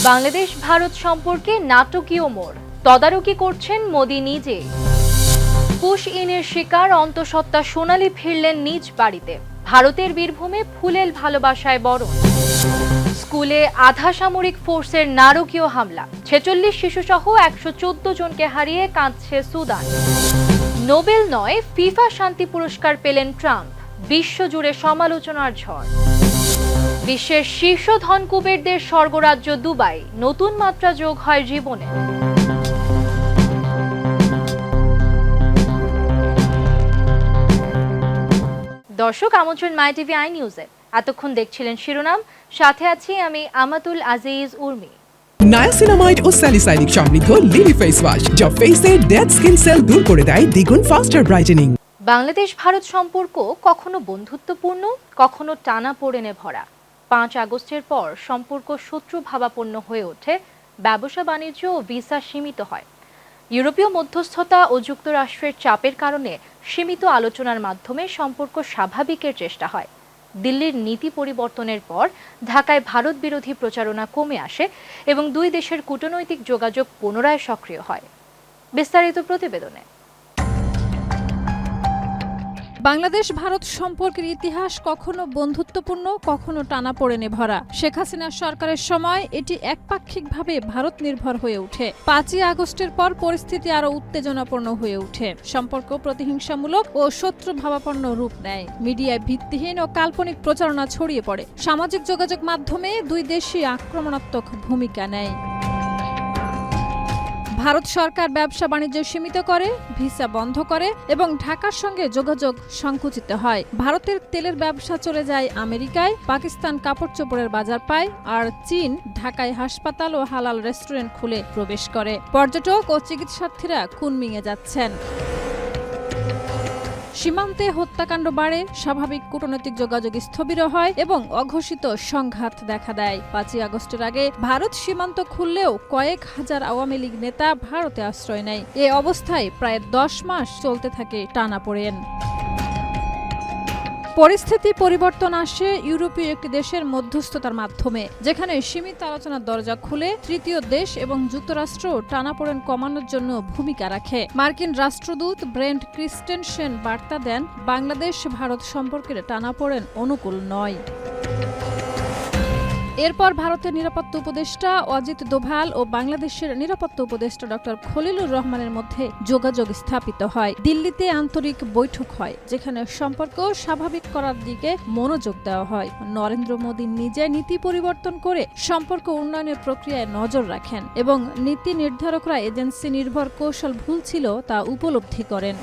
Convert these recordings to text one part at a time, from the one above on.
বাংলাদেশ ভারত সম্পর্কে নাটকীয় মোড়, তদারকি করছেন মোদি নিজে। পুশ ইনের শিকার অন্তঃসত্ত্বা সোনালী ফিরলেন নিজ বাড়িতে। ভারতের বীরভূমে ফুলেল ভালোবাসায় বরণ। স্কুলে আধা সামরিক ফোর্সের নারকীয় হামলা, 46 শিশুসহ 114 জনকে হারিয়ে কাঁদছে সুদান। নোবেল নয়, ফিফা শান্তি পুরস্কার পেলেন ট্রাম্প। বিশ্বজুড়ে সমালোচনার ঝড়। বিশ্বের শীর্ষ ধনকুবেরদের স্বর্গরাজ্য দুবাই, নতুন মাত্রা যোগ হয় জীবনে। দর্শক, আমন্ত্রণ মাই টিভি আই নিউজে। এতক্ষণ দেখছিলেন শিরোনাম, সাথে আছি আমি আমাতুল আজিজ উর্মি। নায়াসিনামাইড ও স্যালিসাইলিক সমৃদ্ধ লিলি ফেস ওয়াশ যা ফেসের ডেড স্কিন সেল দূর করে দেয় দ্বিগুণ ফাস্টার ব্রাইটেনিং। বাংলাদেশ ভারত সম্পর্ক কখনো বন্ধুত্বপূর্ণ, কখনো টানাপোড়েনে ভরা। 5 আগস্টের পর সম্পর্ক শত্রুভাবাপন্ন হয়ে ওঠে, ব্যবসা বাণিজ্য ও ভিসা সীমিত হয়। ইউরোপীয় মধ্যস্থতা ও যুক্তরাষ্ট্রের চাপের কারণে সীমিত আলোচনার মাধ্যমে সম্পর্ক স্বাভাবিকের চেষ্টা হয়। দিল্লির নীতি পরিবর্তনের পর ঢাকায় ভারত বিরোধী প্রচারণা কমে আসে এবং দুই দেশের কূটনৈতিক যোগাযোগ পুনরায় সক্রিয় হয়। বিস্তারিত প্রতিবেদনে। বাংলাদেশ ভারত সম্পর্কের ইতিহাস কখনো বন্ধুত্বপূর্ণ, কখনো টানাপোড়েনে ভরা। শেখ হাসিনার সরকারের সময় এটি একপাক্ষিকভাবে ভারত নির্ভর হয়ে ওঠে। 5ই আগস্টের পর পরিস্থিতি আরো উত্তেজনাপূর্ণ হয়ে ওঠে। সম্পর্ক প্রতিহিংসামূলক ও শত্রুভাবাপন্ন রূপ নেয়। মিডিয়ায় ভিত্তিহীন ও কাল্পনিক প্রচারণা ছড়িয়ে পড়ে। সামাজিক যোগাযোগ মাধ্যমে দুই দেশই আক্রমণাত্মক ভূমিকা নেয়। ভারত সরকার ব্যবসা বাণিজ্য সীমিত করে, ভিসা বন্ধ করে এবং ঢাকার সঙ্গে যোগাযোগ সংকুচিত হয়। ভারতের তেলের ব্যবসা চলে যায় আমেরিকায়, পাকিস্তান কাপড় চোপড়ের বাজার পায়, আর চীন ঢাকায় হাসপাতাল ও হালাল রেস্টুরেন্ট খুলে প্রবেশ করে। পর্যটক ও চিকিৎসার্থীরা কুনমিঙে যাচ্ছেন। সীমান্তে হত্যাকাণ্ড বাড়ে, স্বাভাবিক কূটনৈতিক যোগাযোগ স্থবির হয় এবং অঘোষিত সংঘাত দেখা দেয়। 5ই আগস্টের আগে ভারত সীমান্ত খুললেও কয়েক হাজার আওয়ামী লীগ নেতা ভারতে আশ্রয় নেয়। এ অবস্থায় প্রায় 10 মাস চলতে থাকে টানাপোড়েন। পরিস্থিতি পরিবর্তন আসে ইউরোপীয় একটি দেশের মধ্যস্থতার মাধ্যমে, যেখানে সীমিত আলোচনার দরজা খুলে তৃতীয় দেশ এবং যুক্তরাষ্ট্র টানাপোড়েন কমানোর জন্য ভূমিকা রাখে। মার্কিন রাষ্ট্রদূত ব্রেন্ট ক্রিস্টেনসেন বার্তা দেন, বাংলাদেশ ভারত সম্পর্কের টানাপোড়েন অনুকূল নয়। এরপর ভারতের নিরাপত্তা উপদেষ্টা অজিত দোভাল ও বাংলাদেশের নিরাপত্তা উপদেষ্টা ডক্টর খলিলুর রহমানের মধ্যে যোগাযোগ স্থাপিত হয়। দিল্লিতে আন্তরিক বৈঠক হয়, যেখানে সম্পর্ক স্বাভাবিক করার দিকে মনোযোগ দেওয়া হয়। নরেন্দ্র মোদী নিজে নীতি পরিবর্তন করে সম্পর্ক উন্নয়নের প্রক্রিয়ায় নজর রাখেন এবং নীতি নির্ধারকরা এজেন্সি নির্ভর কৌশল ভুল ছিল তা উপলব্ধি করেন।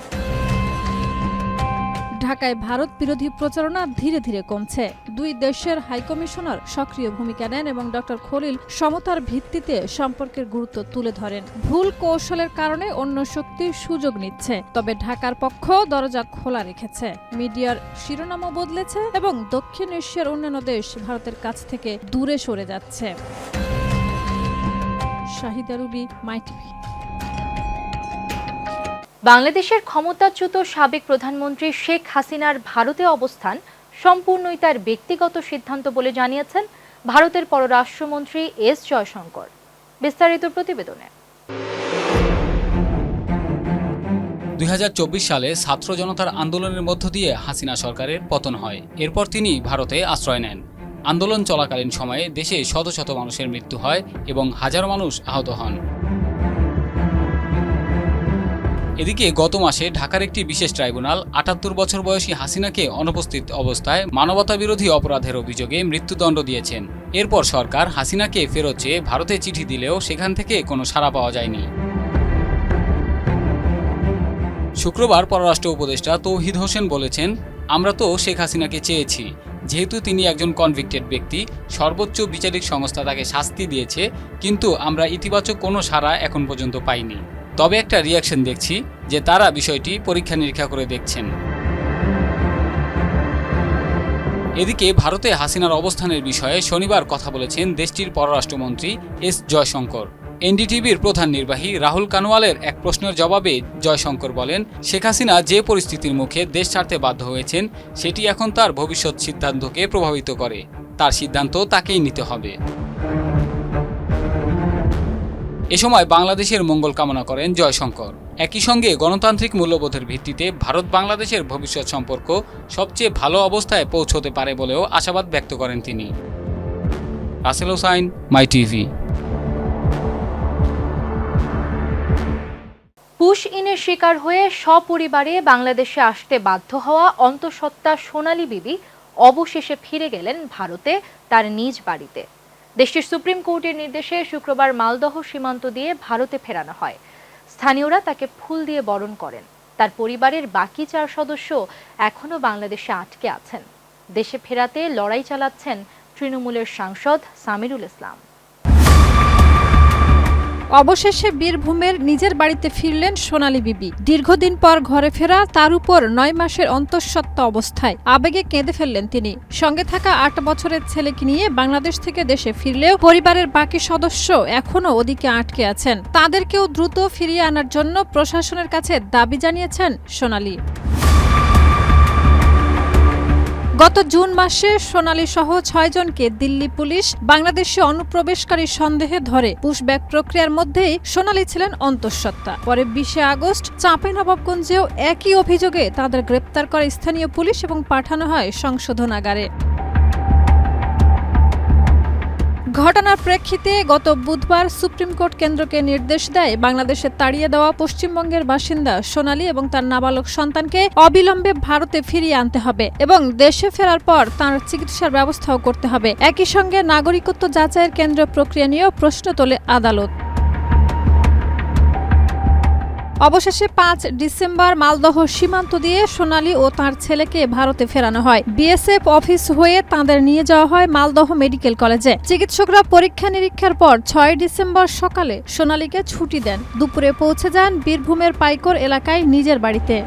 ঢাকায় ভারত বিরোধী প্রচারণা ধীরে ধীরে কমছে। দুই দেশের হাইকমিশনার সক্রিয় ভূমিকা নেন এবং ডক্টর খলিল সমতার ভিত্তিতে সম্পর্কের গুরুত্ব তুলে ধরেন। ভুল কৌশলের কারণে অন্য শক্তি সুযোগ নিচ্ছে, তবে ঢাকার পক্ষ দরজা খোলা রেখেছে। মিডিয়ার শিরোনামও বদলেছে এবং দক্ষিণ এশিয়ার অন্যান্য দেশ ভারতের কাছ থেকে দূরে সরে যাচ্ছে। শাহিদা রুবি, মাই টিভি। বাংলাদেশের ক্ষমতাচ্যুত সাবেক প্রধানমন্ত্রী শেখ হাসিনার ভারতে অবস্থান সম্পূর্ণই তার ব্যক্তিগত সিদ্ধান্ত বলে জানিয়েছেন ভারতের পররাষ্ট্রমন্ত্রী এস জয়শঙ্কর। বিস্তারিত প্রতিবেদনে। 2024 সালে ছাত্র জনতার আন্দোলনের মধ্য দিয়ে হাসিনা সরকারের পতন হয়। এরপর তিনি ভারতে আশ্রয় নেন। আন্দোলন চলাকালীন সময়ে দেশে শত শত মানুষের মৃত্যু হয় এবং হাজারো মানুষ আহত হন। এদিকে গত মাসে ঢাকার একটি বিশেষ ট্রাইব্যুনাল 78 বছর বয়সী হাসিনাকে অনুপস্থিত অবস্থায় মানবতাবিরোধী অপরাধের অভিযোগে মৃত্যুদণ্ড দিয়েছেন। এরপর সরকার হাসিনাকে ফেরত চেয়ে ভারতে চিঠি দিলেও সেখান থেকে কোনো সাড়া পাওয়া যায়নি। শুক্রবার পররাষ্ট্র উপদেষ্টা তৌহিদ হোসেন বলেছেন, আমরা তো শেখ হাসিনাকে চেয়েছি, যেহেতু তিনি একজন কনভিক্টেড ব্যক্তি, সর্বোচ্চ বিচারিক সংস্থা তাকে শাস্তি দিয়েছে, কিন্তু আমরা ইতিবাচক কোনো সাড়া এখন পর্যন্ত পাইনি। তবে একটা রিয়াকশন দেখছি যে তারা বিষয়টি পরীক্ষা নিরীক্ষা করে দেখছেন। এদিকে ভারতে হাসিনার অবস্থানের বিষয়ে শনিবার কথা বলেছেন দেশটির পররাষ্ট্রমন্ত্রী এস জয়শঙ্কর। এনডিটিভির প্রধান নির্বাহী রাহুল কানওয়ালের এক প্রশ্নের জবাবে জয়শঙ্কর বলেন, শেখ হাসিনা যে পরিস্থিতির মুখে দেশ ছাড়তে বাধ্য হয়েছেন সেটি এখন তার ভবিষ্যৎ সিদ্ধান্তকে প্রভাবিত করে। তার সিদ্ধান্ত তাকেই নিতে হবে। এ সময় বাংলাদেশের মঙ্গল কামনা করেন জয়শঙ্কর। একই সঙ্গে গণতান্ত্রিক মূল্যবোধের ভিত্তিতে ভারত বাংলাদেশের ভবিষ্যৎ সম্পর্ক সবচেয়ে ভালো অবস্থায় পৌঁছতে পারে বলেও আশাবাদ ব্যক্ত করেন তিনি। রাসেল হোসাইন, মাই টিভি। পুশ ইনের শিকার হয়ে সপরিবারে বাংলাদেশে আসতে বাধ্য হওয়া অন্তঃসত্ত্বা সোনালী বিবি অবশেষে ফিরে গেলেন ভারতে তার নিজ বাড়িতে। দেশটির সুপ্রিম কোর্টের নির্দেশে শুক্রবার মালদহ সীমান্ত দিয়ে ভারতে ফেরানো হয়। স্থানীয়রা তাকে ফুল দিয়ে বরণ করেন। তার পরিবারের বাকি 4 সদস্য এখনও বাংলাদেশে আটকে আছেন। দেশে ফেরাতে লড়াই চালাচ্ছেন তৃণমূলের সাংসদ সামিরুল ইসলাম। অবশেষে বীরভূমের নিজের বাড়িতে ফিরলেন সোনালী বিবি। দীর্ঘদিন পর ঘরে ফেরা, তার উপর 9 মাসের অন্তঃসত্ত্বা অবস্থায় আবেগে কেঁদে ফেললেন তিনি। সঙ্গে থাকা 8 বছরের ছেলেকে নিয়ে বাংলাদেশ থেকে দেশে ফিরলেও পরিবারের বাকি সদস্য এখনও ওদিকে আটকে আছেন। তাদেরকেও দ্রুত ফিরিয়ে আনার জন্য প্রশাসনের কাছে দাবি জানিয়েছেন সোনালী। গত জুন মাসে সোনালী সহ 6 জনকে দিল্লি পুলিশ বাংলাদেশে অনুপ্রবেশকারী সন্দেহে ধরে। পুশব্যাক প্রক্রিয়ার মধ্যেই সোনালী ছিলেন অন্তঃসত্ত্বা। পরে 20 আগস্ট চাঁপাইনবাবগঞ্জেও একই অভিযোগে তাদের গ্রেপ্তার করে স্থানীয় পুলিশ এবং পাঠানো হয় সংশোধনাগারে। ঘটনার প্রেক্ষিতে গত বুধবার সুপ্রিম কোর্ট কেন্দ্রকে নির্দেশ দেয় বাংলাদেশে তাড়িয়ে দেওয়া পশ্চিমবঙ্গের বাসিন্দা সোনালী এবং তার নাবালক সন্তানকে অবিলম্বে ভারতে ফিরিয়ে আনতে হবে এবং দেশে ফেরার পর তার চিকিৎসার ব্যবস্থাও করতে হবে। একই সঙ্গে নাগরিকত্ব যাচাইয়ের কেন্দ্রীয় প্রক্রিয়া নিয়েও প্রশ্ন তোলে আদালত। অবশেষে 5 ডিসেম্বর মালদহ সীমান্ত দিয়ে সোনালী ও তার ছেলেকে ভারতে ফেরানো হয়। বিএসএফ অফিস হয়ে তাদের নিয়ে যাওয়া হয় মালদহ মেডিকেল কলেজে। চিকিৎসকরা পরীক্ষা নিরীক্ষার পর 6 ডিসেম্বর সকালে সোনালীকে ছুটি দেন। দুপুরে পৌঁছে যান বীরভূমের পাইকর এলাকায় নিজের বাড়িতে।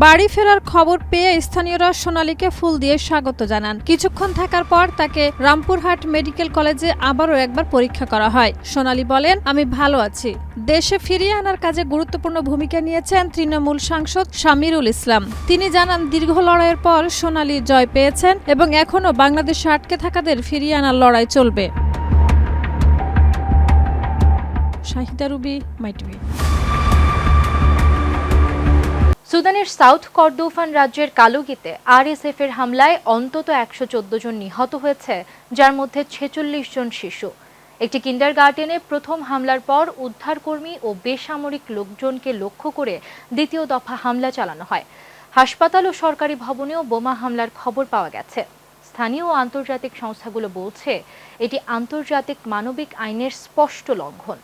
বাড়ি ফেরার খবর পেয়ে স্থানীয়রা সোনালীকে ফুল দিয়ে স্বাগত জানান। কিছুক্ষণ থাকার পর তাকে রামপুরহাট মেডিকেল কলেজে আবারও একবার পরীক্ষা করা হয়। সোনালী বলেন, আমি ভালো আছি। দেশে ফিরিয়ে আনার কাজে গুরুত্বপূর্ণ ভূমিকা নিয়েছেন তৃণমূল সাংসদ সামিরুল ইসলাম। তিনি জানান, দীর্ঘ লড়াইয়ের পর সোনালী জয় পেয়েছেন এবং এখনও বাংলাদেশে আটকে থাকাদের ফিরিয়ে আনার লড়াই চলবে। শাহিদা রুবি, মাই টিভি। সুদানের সাউথ কর্দোফান রাজ্যের কালুগিতে আরএসএফ এর হামলায় অন্তত 114 জন নিহত হয়েছে, যার মধ্যে 46 জন শিশু। একটি কিন্ডারগার্টেনে প্রথম হামলার পর উদ্ধারকর্মী ও বেসামরিক লোকজনকে লক্ষ্য করে দ্বিতীয় দফা হামলা চালানো হয়। হাসপাতাল ও সরকারি ভবনেও বোমা হামলার খবর পাওয়া গেছে। স্থানীয় ও আন্তর্জাতিক সংস্থাগুলো বলছে এটি আন্তর্জাতিক মানবিক আইনের স্পষ্ট লঙ্ঘন।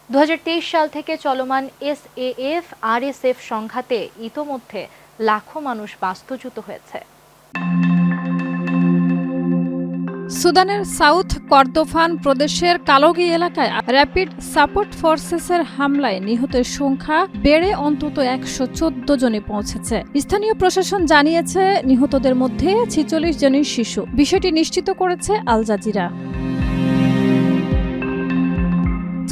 2023 সাল থেকে চলমান এসএএফ আরএসএফ সংঘাতে ইতোমধ্যে লাখো মানুষ বাস্তুচ্যুত হয়েছে। সুদানের সাউথ কর্দোফান প্রদেশের কালোগি এলাকায় র্যাপিড সাপোর্ট ফোর্সেসের হামলায় নিহতের সংখ্যা বেড়ে অন্তত 114 জনে পৌঁছেছে। স্থানীয় প্রশাসন জানিয়েছে নিহতদের মধ্যে 46 জনই শিশু। বিষয়টি নিশ্চিত করেছে আল জাজিরা।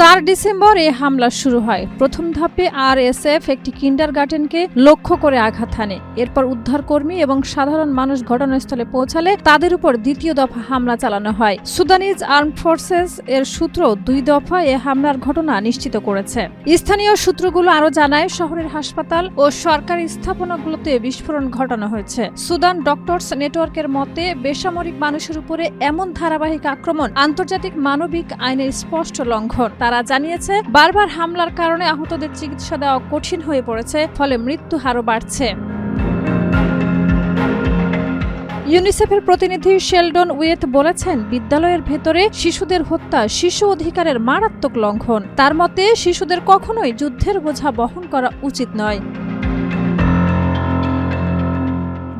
4 ডিসেম্বর এই হামলা শুরু হয়। প্রথম ধাপে আরএসএফ একটি কিন্ডারগার্টেনকে লক্ষ্য করে আঘাত হানে। এরপর উদ্ধারকর্মী এবং সাধারণ মানুষ ঘটনাস্থলে পৌঁছালে তাদের উপর দ্বিতীয় দফা হামলা চালানো হয়। সুদানিজ আর্মড ফোর্সেস এর সূত্র 2 দফা এ হামলার ঘটনা নিশ্চিত করেছে। স্থানীয় সূত্রগুলো আরও জানায়, শহরের হাসপাতাল ও সরকারি স্থাপনাগুলোতে বিস্ফোরণ ঘটানো হয়েছে। সুদান ডক্টরস নেটওয়ার্কের মতে, বেসামরিক মানুষের উপরে এমন ধারাবাহিক আক্রমণ আন্তর্জাতিক মানবিক আইনের স্পষ্ট লঙ্ঘন। তারা জানিয়েছে, বারবার হামলার কারণে আহতদের চিকিৎসা দেওয়া কঠিন হয়ে পড়েছে, ফলে মৃত্যু হারও বাড়ছে। ইউনিসেফের প্রতিনিধি শেলডন উয়েত বলেছেন, বিদ্যালয়ের ভেতরে শিশুদের হত্যা শিশু অধিকারের মারাত্মক লঙ্ঘন। তার মতে, শিশুদের কখনোই যুদ্ধের বোঝা বহন করা উচিত নয়।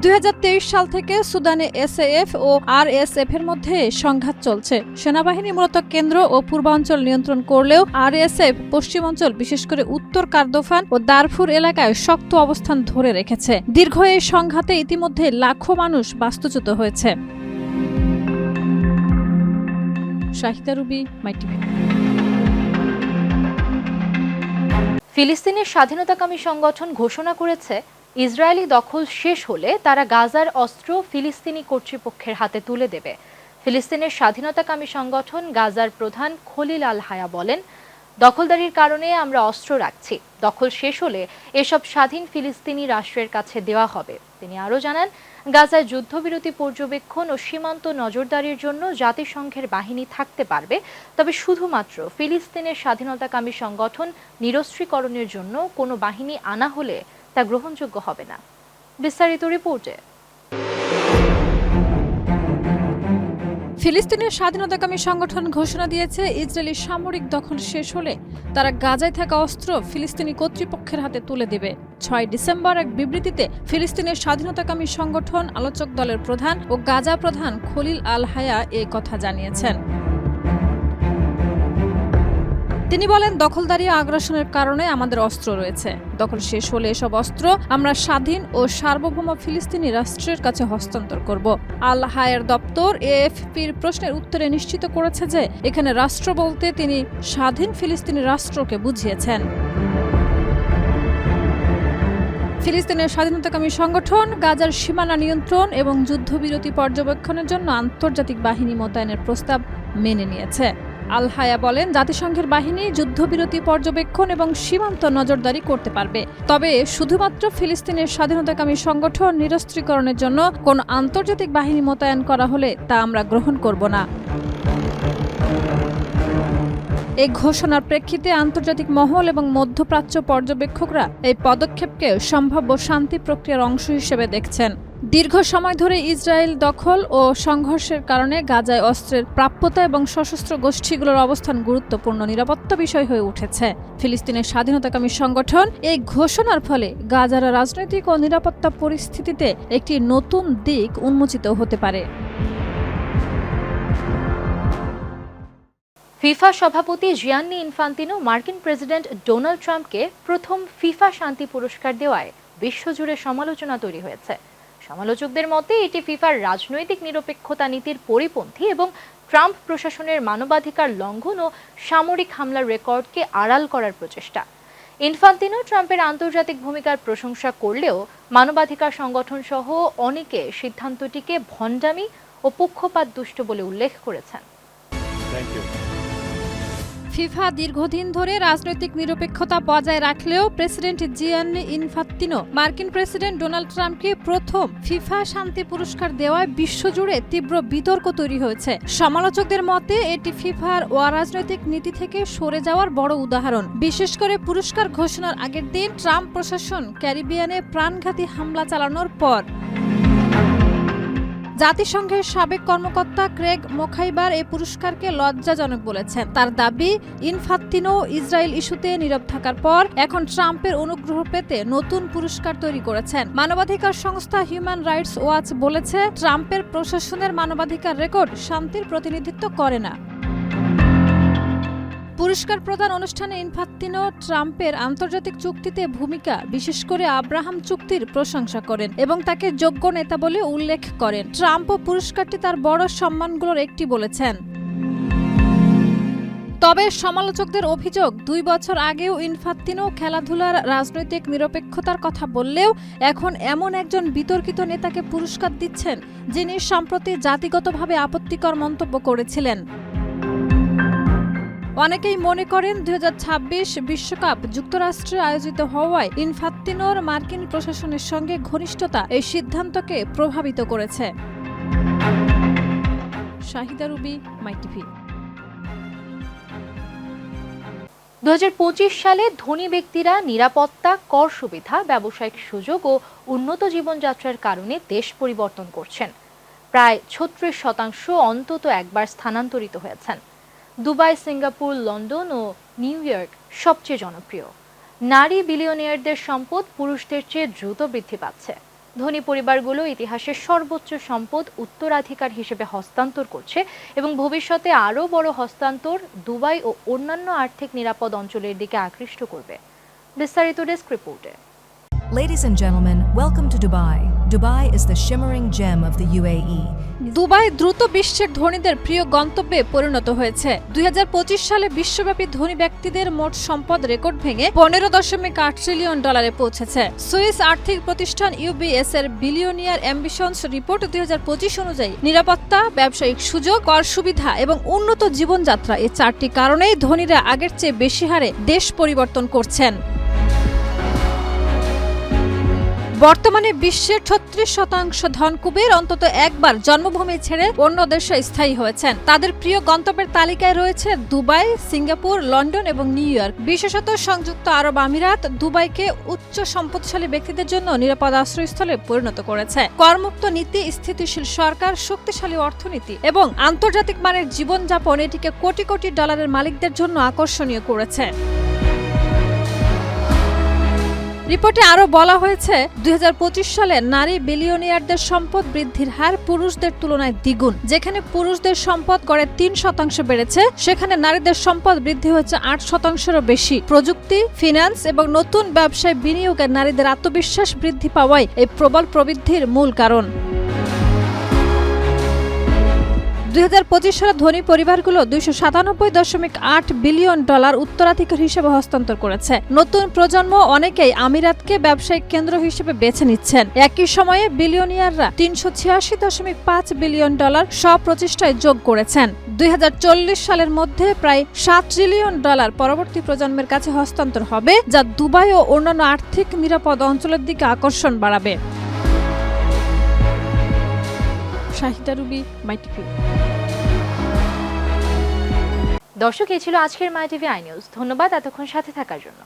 2023 সাল থেকে সুদানে এসএএফ ও আরএসএফ এর মধ্যে সংঘাত চলছে। সেনাবাহিনী মূলত কেন্দ্র ও পূর্বাঞ্চল নিয়ন্ত্রণ করলেও আরএসএফ পশ্চিমাঞ্চল, বিশেষ করে উত্তর কর্দোফান ও দারফুর এলাকায় শক্ত অবস্থান ধরে রেখেছে। দীর্ঘ এই সংঘাতে ইতিমধ্যে লাখো মানুষ বাস্তুচ্যুত হয়েছে। শাহিদা রুবি, মাই টিভি। ফিলিস্তিনের স্বাধীনতাকামী সংগঠন ঘোষণা করেছে, ইসরায়েলি দখল শেষ হলে তারা গাজার অস্ত্র ফিলিস্তিনি কর্তৃপক্ষের হাতে তুলে দেবে। ফিলিস্তিনের স্বাধীনতাকামী সংগঠন গাজার প্রধান খলিল আল হায়া বলেন, দখলদারির কারণে আমরা অস্ত্র রাখছি, দখল শেষ হলে এসব স্বাধীন ফিলিস্তিনি রাষ্ট্রের কাছে দেওয়া হবে। তিনি আরও জানান, গাজায় যুদ্ধবিরতি পর্যবেক্ষণ ও সীমান্ত নজরদারির জন্য জাতিসংঘের বাহিনী থাকতে পারবে, তবে শুধুমাত্র ফিলিস্তিনের স্বাধীনতাকামী সংগঠন নিরস্ত্রীকরণের জন্য কোনো বাহিনী আনা হলে তা গ্রহণযোগ্য হবে না। বিস্তারিত রিপোর্টে। ফিলিস্তিনের স্বাধীনতাকামী সংগঠন ঘোষণা দিয়েছে, ইসরায়েলি সামরিক দখল শেষ হলে তারা গাজায় থাকা অস্ত্র ফিলিস্তিনি কর্তৃপক্ষের হাতে তুলে দেবে। 6 ডিসেম্বর এক বিবৃতিতে ফিলিস্তিনের স্বাধীনতাকামী সংগঠন আলোচক দলের প্রধান ও গাজা প্রধান খলিল আল হায়া এই কথা জানিয়েছেন। তিনি বলেন, দখলদারি আগ্রাসনের কারণে আমাদের অস্ত্র রয়েছে। দখল শেষ হলে এসব অস্ত্র আমরা স্বাধীন ও সার্বভৌম ফিলিস্তিনি রাষ্ট্রের কাছে হস্তান্তর করব। আল হায়ার দপ্তর এএফপির প্রশ্নের উত্তরে নিশ্চিত করেছে যে এখানে রাষ্ট্র বলতে তিনি স্বাধীন ফিলিস্তিনি রাষ্ট্রকে বুঝিয়েছেন। ফিলিস্তিনের স্বাধীনতাকামী সংগঠন গাজার সীমানা নিয়ন্ত্রণ এবং যুদ্ধবিরতি পর্যবেক্ষণের জন্য আন্তর্জাতিক বাহিনী মোতায়েনের প্রস্তাব মেনে নিয়েছে। আল হায়া বলেন, জাতিসংঘের বাহিনী যুদ্ধবিরতি পর্যবেক্ষণ এবং সীমান্ত নজরদারি করতে পারবে, তবে শুধুমাত্র ফিলিস্তিনের স্বাধীনতাকামী সংগঠন নিরস্ত্রীকরণের জন্য কোনো আন্তর্জাতিক বাহিনী মোতায়েন করা হলে তা আমরা গ্রহণ করব না। এই ঘোষণার প্রেক্ষিতে আন্তর্জাতিক মহল এবং মধ্যপ্রাচ্য পর্যবেক্ষকরা এই পদক্ষেপকে সম্ভাব্য শান্তি প্রক্রিয়ার অংশ হিসেবে দেখছেন। দীর্ঘ সময় ধরে ইসরায়েল দখল ও সংঘর্ষের কারণে গাজায় অস্ত্রের প্রাপ্যতা এবং সশস্ত্র গোষ্ঠীগুলোর অবস্থান গুরুত্বপূর্ণ নিরাপত্তা বিষয় হয়ে উঠেছে। ফিলিস্তিনের স্বাধীনতাকামী সংগঠন এই ঘোষণার ফলে গাজার রাজনৈতিক ও নিরাপত্তা পরিস্থিতিতে একটি নতুন দিক উন্মোচিত হতে পারে। ফিফা সভাপতি জিয়ান্নি ইনফান্তিনো মার্কিন প্রেসিডেন্ট ডোনাল্ড ট্রাম্পকে প্রথম ফিফা শান্তি পুরস্কার দেওয়ায় বিশ্বজুড়ে সমালোচনা তৈরি হয়েছে। সমালোচকদের মতে এটি ফিফার রাজনৈতিক নিরপেক্ষতা নীতির পরিপন্থী এবং ট্রাম্প প্রশাসনের মানবাধিকার লঙ্ঘন ও সামরিক হামলার রেকর্ডকে আড়াল করার প্রচেষ্টা। ইনফান্তিনো ট্রাম্পের আন্তর্জাতিক ভূমিকার প্রশংসা করলেও মানবাধিকার সংগঠন সহ অনেকে সিদ্ধান্তটিকে ভণ্ডামি ও পক্ষপাতদুষ্ট বলে উল্লেখ করেছেন। ফিফা দীর্ঘদিন ধরে রাজনৈতিক নিরপেক্ষতা বজায় রাখলেও প্রেসিডেন্ট জিয়ান্নি ইনফান্তিনো মার্কিন প্রেসিডেন্ট ডোনাল্ড ট্রাম্পকে প্রথম ফিফা শান্তি পুরস্কার দেওয়ায় বিশ্বজুড়ে তীব্র বিতর্ক তৈরি হয়েছে। সমালোচকদের মতে এটি ফিফার অরাজনৈতিক নীতি থেকে সরে যাওয়ার বড় উদাহরণ। বিশেষ করে পুরস্কার ঘোষণার আগের দিন ট্রাম্প প্রশাসন ক্যারিবিয়ানে প্রাণঘাতী হামলা চালানোর পর। জাতিসংঘের সাবেক কর্মকর্তা ক্রেগ মোখাইবার এই পুরস্কারকে লজ্জাজনক বলেছেন। তার দাবি, ইনফান্তিনো ইসরায়েল ইস্যুতে নীরব থাকার পর এখন ট্রাম্পের অনুগ্রহ পেতে নতুন পুরস্কার তৈরি করেছেন। মানবাধিকার সংস্থা হিউম্যান রাইটস ওয়াচ বলেছে, ট্রাম্পের প্রশাসনের মানবাধিকার রেকর্ড শান্তির প্রতিনিধিত্ব করে না। পুরস্কার প্রদান অনুষ্ঠানে ইনফান্তিনো ট্রাম্পের আন্তর্জাতিক চুক্তিতে ভূমিকা, বিশেষ করে আব্রাহাম চুক্তির প্রশংসা করেন এবং তাকে যোগ্য নেতা বলে উল্লেখ করেন। ট্রাম্পও পুরস্কারটি তার বড় সম্মানগুলোর একটি বলেছেন। তবে সমালোচকদের অভিযোগ, 2 বছর আগেও ইনফান্তিনো খেলাধুলার রাজনৈতিক নিরপেক্ষতার কথা বললেও এখন এমন একজন বিতর্কিত নেতাকে পুরস্কার দিচ্ছেন যিনি সম্প্রতি জাতিগতভাবে আপত্তিকর মন্তব্য করেছিলেন। অনেকেই মনে করেন 2026 বিশ্বকাপ যুক্তরাষ্ট্রে আয়োজিত হওয়ায় ইনফান্তিনোর মার্কিন প্রশাসনের সঙ্গে ঘনিষ্ঠতা এই সিদ্ধান্তকে প্রভাবিত করেছে। Shahida Ruby, MyTV. 2025 সালে ধনী ব্যক্তিরা নিরাপত্তা, কর সুবিধা, ব্যবসায়িক সুযোগ ও উন্নত জীবনযাত্রার কারণে দেশ পরিবর্তন করছেন। প্রায় 36% অন্তত একবার স্থানান্তরিত হয়েছেন। দুবাই, সিঙ্গাপুর, লন্ডন ও নিউ ইয়র্ক সবচেয়ে জনপ্রিয়। নারী বিলিয়নিয়ারদের সম্পদ পুরুষদের চেয়ে দ্রুত বৃদ্ধি পাচ্ছে। ধনী পরিবারগুলো ইতিহাসের সর্বোচ্চ সম্পদ উত্তরাধিকার হিসেবে হস্তান্তর করছে এবং ভবিষ্যতে আরও বড় হস্তান্তর দুবাই ও অন্যান্য আর্থিক নিরাপদ অঞ্চলের দিকে আকৃষ্ট করবে। বিস্তারিত ডেস্ক রিপোর্টে। Ladies and gentlemen, welcome to Dubai. Dubai is the shimmering gem of the UAE. Dubai দ্রুত বিশ্বের ধনীদের প্রিয় গন্তব্যে পরিণত হয়েছে। 2025 সালে বিশ্বব্যাপী ধনী ব্যক্তিদের মোট সম্পদ রেকর্ড ভেঙে $15.8 ট্রিলিয়ন পৌঁছেছে। সুইস আর্থিক প্রতিষ্ঠান UBS এর বিলিয়নিয়ার অ্যাম্বিশনস রিপোর্ট 2025 অনুযায়ী নিরাপত্তা, ব্যবসায়িক সুযোগ, কর সুবিধা এবং উন্নত জীবনযাত্রা এই 4টি কারণেই ধনীরা আগের চেয়ে বেশি হারে দেশ পরিবর্তন করছেন। বর্তমানে বিশ্বের 36% ধনকুবের অন্তত একবার জন্মভূমি ছেড়ে অন্য দেশে স্থায়ী হয়েছেন। তাদের প্রিয় গন্তব্যের তালিকায় রয়েছে দুবাই, সিঙ্গাপুর, লন্ডন এবং নিউ ইয়র্ক। বিশেষত সংযুক্ত আরব আমিরাত দুবাইকে উচ্চ সম্পদশালী ব্যক্তিদের জন্য নিরাপদ আশ্রয়স্থলে পরিণত করেছে। করমুক্ত নীতি, স্থিতিশীল সরকার, শক্তিশালী অর্থনীতি এবং আন্তর্জাতিক মানের জীবনযাপন এটিকে কোটি কোটি ডলারের মালিকদের জন্য আকর্ষণীয় করেছে। রিপোর্টে আরও বলা হয়েছে 2025 সালে নারী বিলিয়নিয়ারদের সম্পদ বৃদ্ধির হার পুরুষদের তুলনায় দ্বিগুণ। যেখানে পুরুষদের সম্পদ গড়ে 3% বেড়েছে, সেখানে নারীদের সম্পদ বৃদ্ধি হয়েছে 8%-এরও বেশি। প্রযুক্তি, ফিন্যান্স এবং নতুন ব্যবসায় বিনিয়োগে নারীদের আত্মবিশ্বাস বৃদ্ধি পাওয়াই এই প্রবল প্রবৃদ্ধির মূল কারণ। 2025 সালে ধনী পরিবারগুলো $297.8 বিলিয়ন উত্তরাধিকার হিসেবে হস্তান্তর করেছে। নতুন প্রজন্ম অনেকেই আমিরাতকে ব্যবসায়িক কেন্দ্র হিসেবে বেছে নিচ্ছেন। একই সময়ে বিলিয়নিয়াররা $386.5 বিলিয়ন স্ব-প্রচেষ্টায় যোগ করেছেন। 2040 সালের মধ্যে প্রায় $7 ট্রিলিয়ন পরবর্তী প্রজন্মের কাছে হস্তান্তর হবে, যা দুবাই ও অন্যান্য আর্থিক নিরাপদ অঞ্চলের দিকে আকর্ষণ বাড়াবে। শাহিদা রুবি, মাই টিভি। দর্শক, এই ছিল আজকের মাই টিভি আই নিউজ। ধন্যবাদ এতক্ষণ সাথে থাকার জন্য।